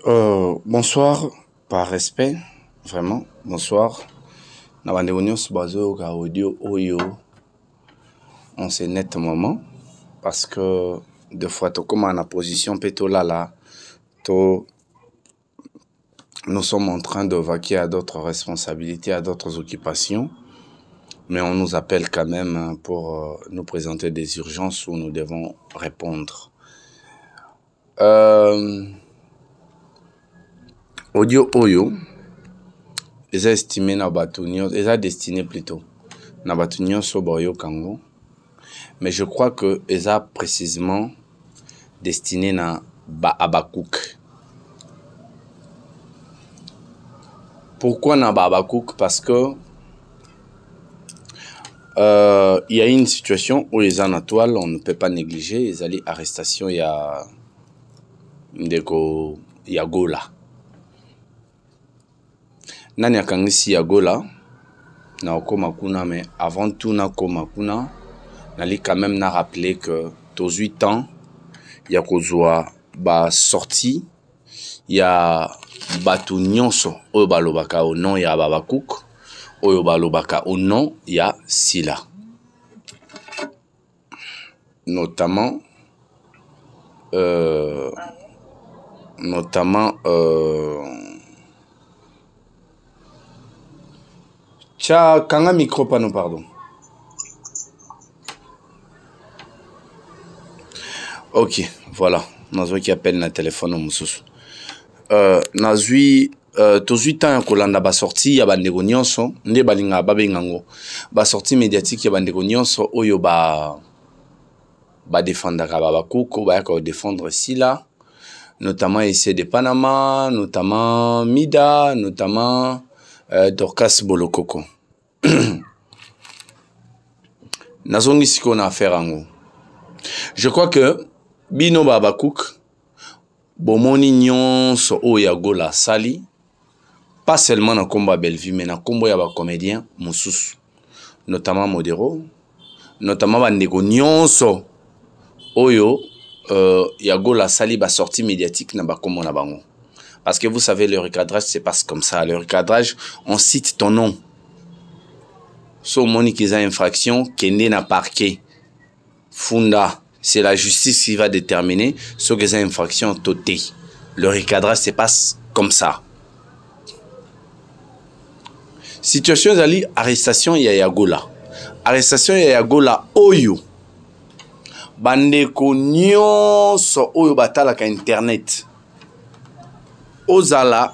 Bonsoir, par respect, vraiment, bonsoir. Audio, on s'est net moment parce que des fois, comme en position nous sommes en train de vaquer à d'autres responsabilités, à d'autres occupations, mais on nous appelle quand même pour nous présenter des urgences où nous devons répondre. Audio Oyo, ils estimé na batunyo, ils a destiné plutôt na batunyo soboyo kango, mais je crois que ils a précisément destiné na Abakouk. Pourquoi na Abakouk? Parce que il y a une situation où les en toile, on ne peut pas négliger. Ils allaient arrestation, il y a Gola. Nani akangisi ya Gola na okoma kuna, mais avant tout na koma kuna nali quand même na rappeler que tous 8 ans il y a kozwa ba sorti il y a batu nyonso oyo balobaka au nom ya Abakouk oyo balobaka au nom ya Sila, notamment Tcha, kanga micro pano, pardon. Ok, voilà. Nazwi qui appelle na téléphone au mususu. Nazwi tous 8 ans kolanda ba sorti ya bandeko nyonso nde balinga babengango ba sorti médiatique ya bandeko nyonso oyo ba défendre Abakouk ba ko défendre Sila, notamment ici de Panama, notamment Mida, notamment Dorcas Bolokoko. Nazongi siko na affaire ango. Je crois que bino Abakouk bomoni nyonso oya Gola sali, pas seulement na combat Bellevue, mais na combat ya ba comédien mususu, notamment Modero, notamment bandeko nyonso oyo ya Gola sali ba sortie médiatique na ba komona bango. Parce que vous savez, le recadrage se passe comme ça. Le recadrage, on cite ton nom. So moni qu'ils a infraction, kende na parquet. Funda, c'est la justice qui va déterminer ce qu'ils a infraction toté. Le recadrage se passe comme ça. Situation zali arrestation ya Gola. Arrestation ya Gola oyo. Bandeko nyonso oyo batalaka internet. Ozala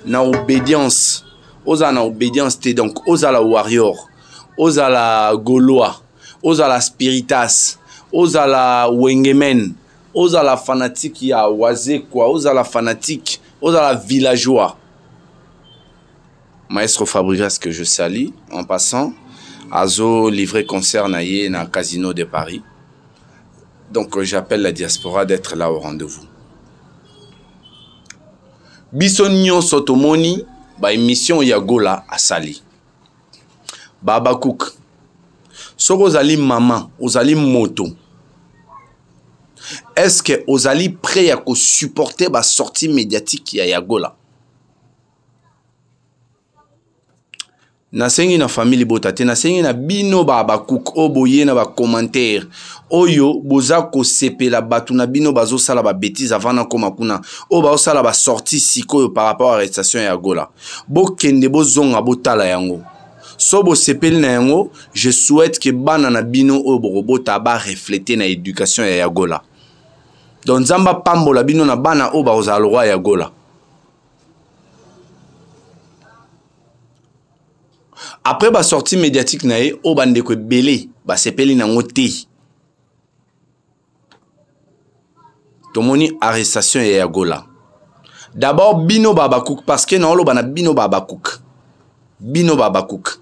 na obédience. Ozala na obédience te, donc ozala warrior. Ozala gaulois. Ozala spiritas. Ozala wengemen. Ozala fanatique ya wazekwa. Ozala fanatique. Ozala villageois. Maestro Fabregas que je salue en passant. Azo livré concert na ye na Casino de Paris. Donc j'appelle la diaspora d'être là au rendez-vous. Bisonyo sotomoni ba émission ya Gola asali. Abakouk. Soko ozali maman, ozali moto. Est-ce que ozali prêt à supporter ba sortie médiatique ya Gola? Nasengi na famille botate, nasengi na bino Abakouk oboye na ba commentaire. Oyo boza ko sepela batu na bino bazo sala ba bêtises avant na koma kuna. O ba sala ba sortie siko par rapport à arrestation ya Gola. Bo kende bo zonga botala yango. So bo sepeli na yango, je souhaite que bana na bino o bota ba refléter na éducation ya Gola. Donc zamba pambola bino na bana o ba ozala roi ya Gola. Après ba sortie médiatique na ye o bande ko belé ba sepeli na ngote. Tomoni arrestation ya Gola. D'abord bino Abakouk parce que na lo bana bino Abakouk. Bino Abakouk.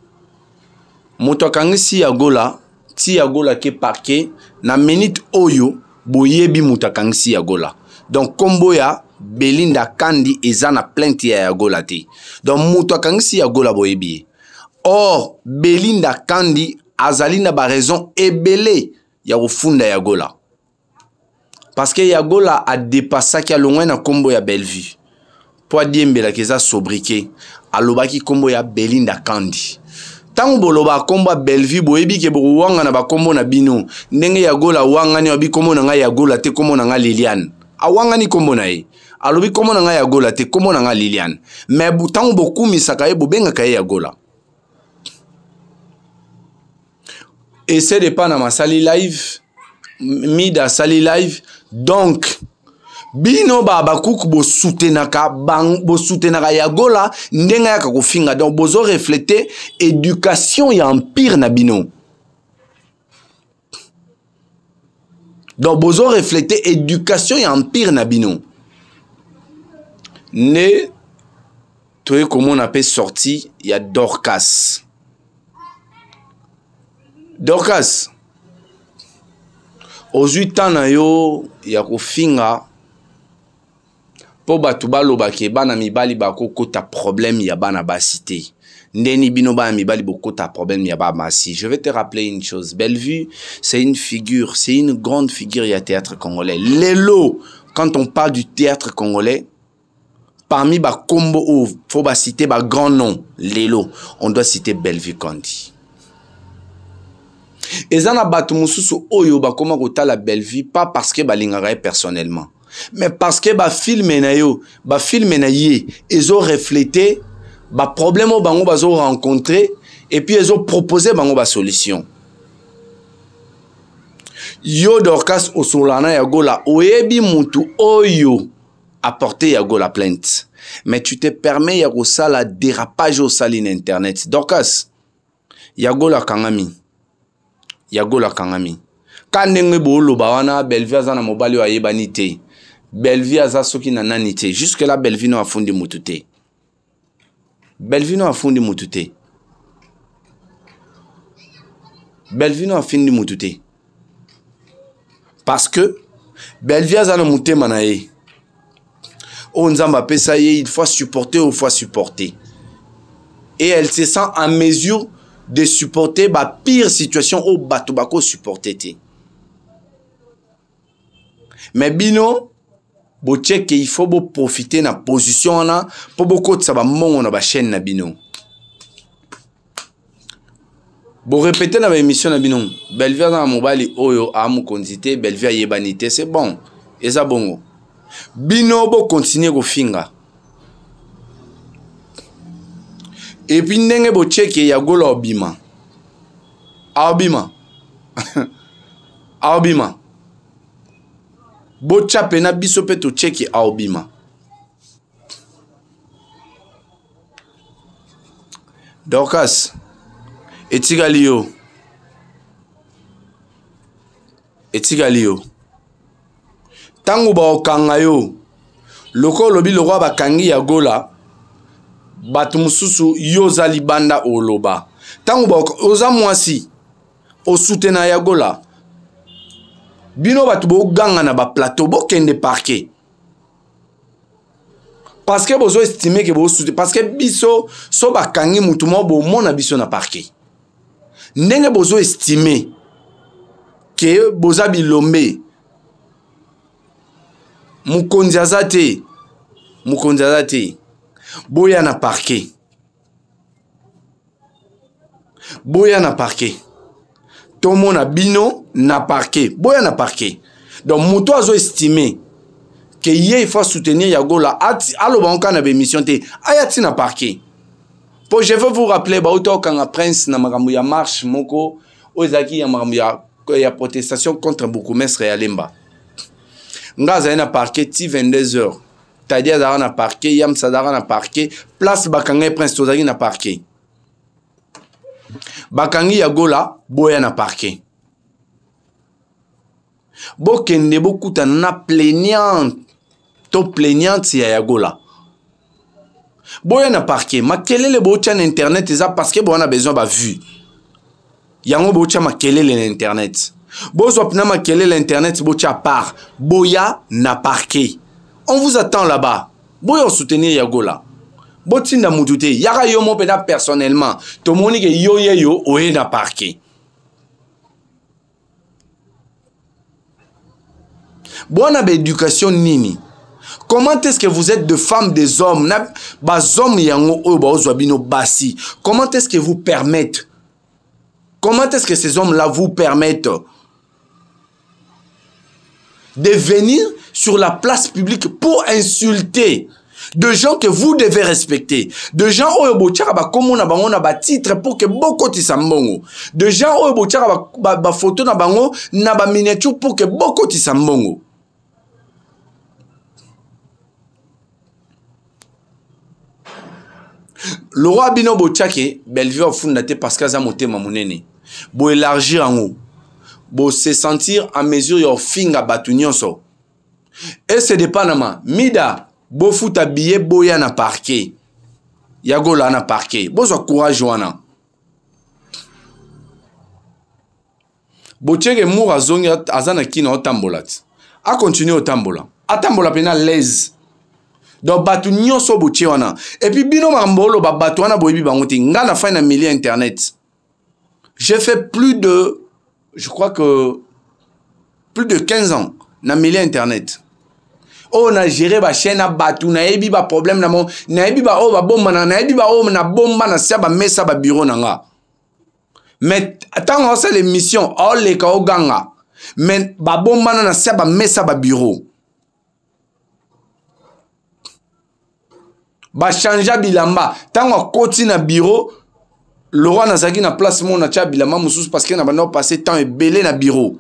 Moto kangisi ya Gola, ti ya Gola ke parquet na minute oyo boyebi moto kangisi ya Gola. Donc combo ya Belinda Kandi eza na plainte ya Gola te. Donc moto kangisi ya Gola boyebi. Or Belinda Kandi azali na ba raison ebele ya ofunda ya Gola. Parce que Yagola a dépassé qu'il y a loin na combo ya Bellevue. po adiembela keza sobriquet alobaki kombo ya Belinda Kandi. Tango boloba kombo Bellevue boyebi ke wanga na bakombo na bino ndenge ya gola wanga ni obi kombo na nga ya gola te kombo na nga Liliane awanga ni kombo na ye alobi kombo na nga ya gola te kombo na nga Liliane mais tango bokumisaka ye bobengaka ye ya gola. Essaie de pas na masali live mida sali live donc bino babakuku bo soutenaka ya gola ndenga ya kofinga donc bozo refléter éducation ya empire na bino. Donc bozo refléter éducation ya empire na bino. Ne toi comment on appelle sorti il y a Dorcas. Dorcas aux 8 ans na yo ya kofinga po batu balobake bana mibali bako kota problème ya bana basité ndeni bino bana mibali bokota problème ya ba masi. Je vais te rappeler une chose, Bellevue c'est une figure, c'est une grande figure ya théâtre congolais. Lelo quand on parle du théâtre congolais parmi ba combo ou faut ba citer ba grand nom lelo on doit citer Bellevue Kandi. Ezana batu mususu oyo ba koma kotala Bellevue pas parce que balingaka personnellement mais parce que ba film na yo ba film na ye ils ont reflété ba problème au bango bazo rencontrer et puis ils ont proposé bango ba solution. Yo Dorcas osolana ya gola oyebi mutu oyo apporter ya gola plainte mais tu te permets ya kosala dérapage au saline internet. Dorcas ya gola kangami yagola kangami kanenge bolo bawana Bellevue azana mobali wa yebanite Bellevue aza soki na nanite jusque là Bellevue no afundi mutute Bellevue no afundi mutute Bellevue no afundi mutute parce que Bellevue azana mutema na ye o nzamba pesa ye il faut supporter ou faut supporter et elle se sent en mesure de supporter ba pire situation au bato bako supporter te. Mais bino bo check il faut bo profiter na position na pour boko tsa ba mongo na ba chaîne na bino. Bo répéter na ba émission na bino Bellevue na mobali oyo amu konzité Bellevue yebanité c'est bon eza bongo. Bino bo continuer ko finga. Et puis ndenge bo cheke ya gola obima. Obima. Obima. Bo chape na biso pe to cheke obima. Dorcas. Etigalio. Etigalio. Tango ba okanga yo. Loko lobi lo roi ba kangi ya gola. Batu mususu yoza libanda oloba tango ba oza mwasi o soutena ya gola bino batu bo ganga na ba plateau bo kende parquet parce que bozo estimer que bo soutena parce que biso so ba kangi mutu mo bo mona biso na parquet ndenge bozo estimer que boza bilombe mukonzi azate boya na parquet. Boya na parquet. Tomo na bino na parquet. Boya na parquet. Donc muto azo estimer que il faut soutenir yagola alo banka na émission te ayati na parquet. Pour je veux vous rappeler ba auto kanga prince na makambo ya marche moko ozaki ya makambo ya protestation contre Bourgmestre ya Lemba. Ngaza na parquet ti 22h. C'est-à-dire dans na parquet, yam sadara na parquet, place bakangi prince tozaki na parquet. Bakangi ya gola boya na parquet. Bokende bokuta na plaignante, to plaignante ya gola. Boya na parquet, makelele bocha na internet eza parce que bo on a besoin ba vue. Yango bocha makelele na internet. Bozo pna makelele internet bocha part, boya na parquet. On vous attend là-bas. Boyo soutenir yagola. Botinda mutute. Yara yo mo peda personnellement. To moni ke yo oye na parquet. Bona be éducation nini. Comment est-ce que vous êtes de femmes, des hommes? Comment est-ce que vous permettent? Comment est-ce que ces hommes-là vous permettent de venir sur la place publique pour insulter de gens que vous devez respecter, de gens titre pour que beaucoup de sambongo, de gens photo na bango na ba miniature pour que beaucoup de sambongo. Le roi Bino Bochake, Bellevue au fondate parce que ça monte mamunene. Bo élargir en haut. Bo se sentir en mesure yo finga batunyon so. Et c'est de Panama. Mida bo futa billet boya na parquet. Yago la na parquet. Bo so courage wana. Bo cheke moura zongi azana kina otambolat. A continuer otambola. Atambola pena l'aise. Donc batu nyonso boche wana. Et puis bino mambolo ba batu wana boyebi bangote. Nga na fin na milieu internet. J'ai fait plus de, je crois que plus de 15 ans na milieu internet. Oh, on a géré ba chaîne à batu, na ebi ba problème na mon, na ebi ba oh ba bomba na ebi ba oh na bomba na sia ba mesa ba bureau na nga. Mais tant on sait l'émission, oh les ka ganga. Mais ba bomba na sia ba mesa ba bureau. Ba chanja bilamba, tant on continue na bureau, le roi Nazaki na place mon na tia bilamba mususu parce que na bano passé temps et belé na bureau.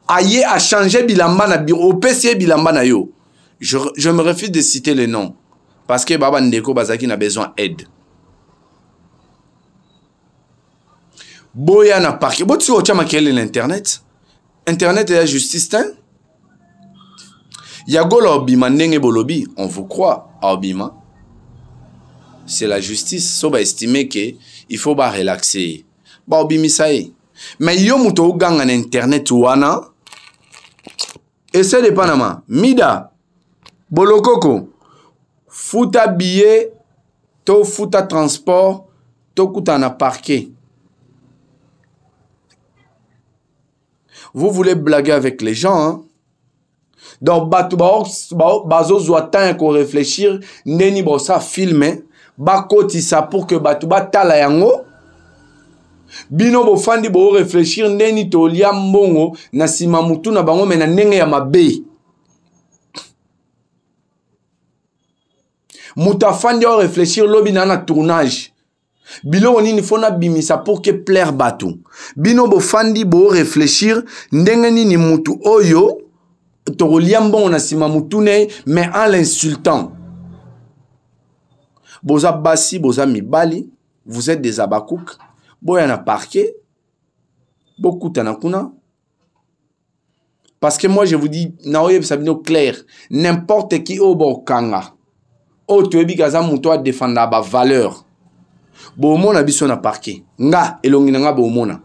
Aye a changé bilamba na bureau, au PC bilamba na yo. Je me refuse de citer les noms. Parce que Baba Ndeko Bazaki n'a besoin d'aide. Boya na parquet. Bo tu sais au quel est l'internet? Internet est la justice, hein? Yagola obima nenge bolobi. On vous croit à obima. C'est la justice. So ba estimer que il faut ba relaxer. Ba obimi ça est. Mais yo muto gang en internet wana. Et c'est de Panama. Mida. Bolokoko, futa billet, to futa transport, to kutana parquet. Vous voulez blaguer avec les gens, hein? Donc, bazo zoatan ko réfléchir, neni bosa filmer, bakoti sa pour que batuba tala yango. Bino bo fandi bo réfléchir, neni to liambongo, na sima mutu na bango mena nenge ya mabe. Moutafandi a réfléchir lobi na tournage. Bilo oni fona bimisa pour que plaire batou. Bino bo fandi bo réfléchir ndengeni ni mutu oyo to liambon na sima mutune mais en l'insultant. Boza basi boza mibali, vous êtes des abakouk. Boya na parquet. Beaucoup tanakuna. Parce que moi je vous dis naoye sabino clair, n'importe qui obo kanga. Oh, tu es bigaza muto défendre ba valeur. Bo mona biso na parquet. Nga elongina nga bo mona.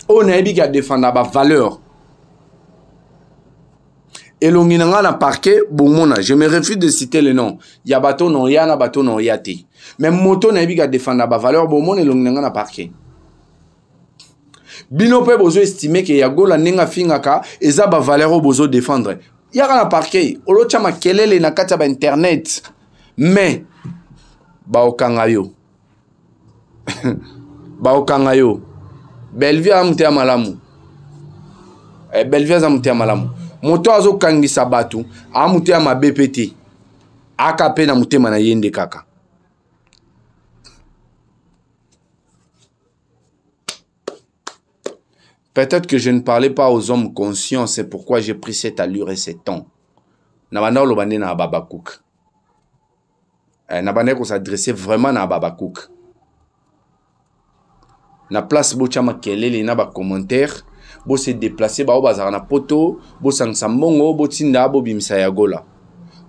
Oh, na biga défendre ba valeur. Elongina nga na parquet bo mona. Je me refuse de citer le nom. Ya bato non ya na bato non yate. Mais moto na biga défendre ba valeur bo mona elongina nga na parquet. Bino pe bozo estimer que ya gola nenga fingaka eza ba valeur bozo défendre. Y'a un parquet, olo chama kelele na kati ba internet. Mais ba okangayo. Ba okangayo. Bellevue amutea malamu. Bellevue amutea malamu. Moto azo kangisa batu, amutea ma BPT. Akape na mutema na yende kaka. Peut-être que je ne parlais pas aux hommes conscients, c'est pourquoi j'ai pris cette allure et ces tons. Nabanda olobande na Ababakouk. Nabanda ko s'adresser vraiment na Ababakouk. Na place bo chama kelele na ba commentaire, bo se déplacer ba bazara na poto, bo sangsa mbongo, bo tinda bo bimisa ya gola.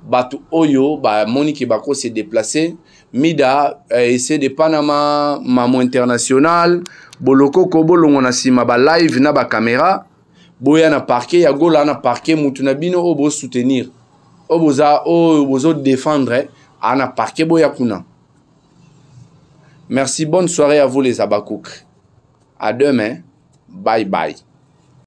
Batu oyo ba moniki bako se déplacer, mida essayer de Panama, Mamo International. Boloko ko bolongo na sima ba live na ba caméra boya na parquet ya gola na parquet mutu na bino obo soutenir oboza obozo défendre ana parquet boya kuna. Merci, bonne soirée à vous les abakouk. À demain. Bye bye.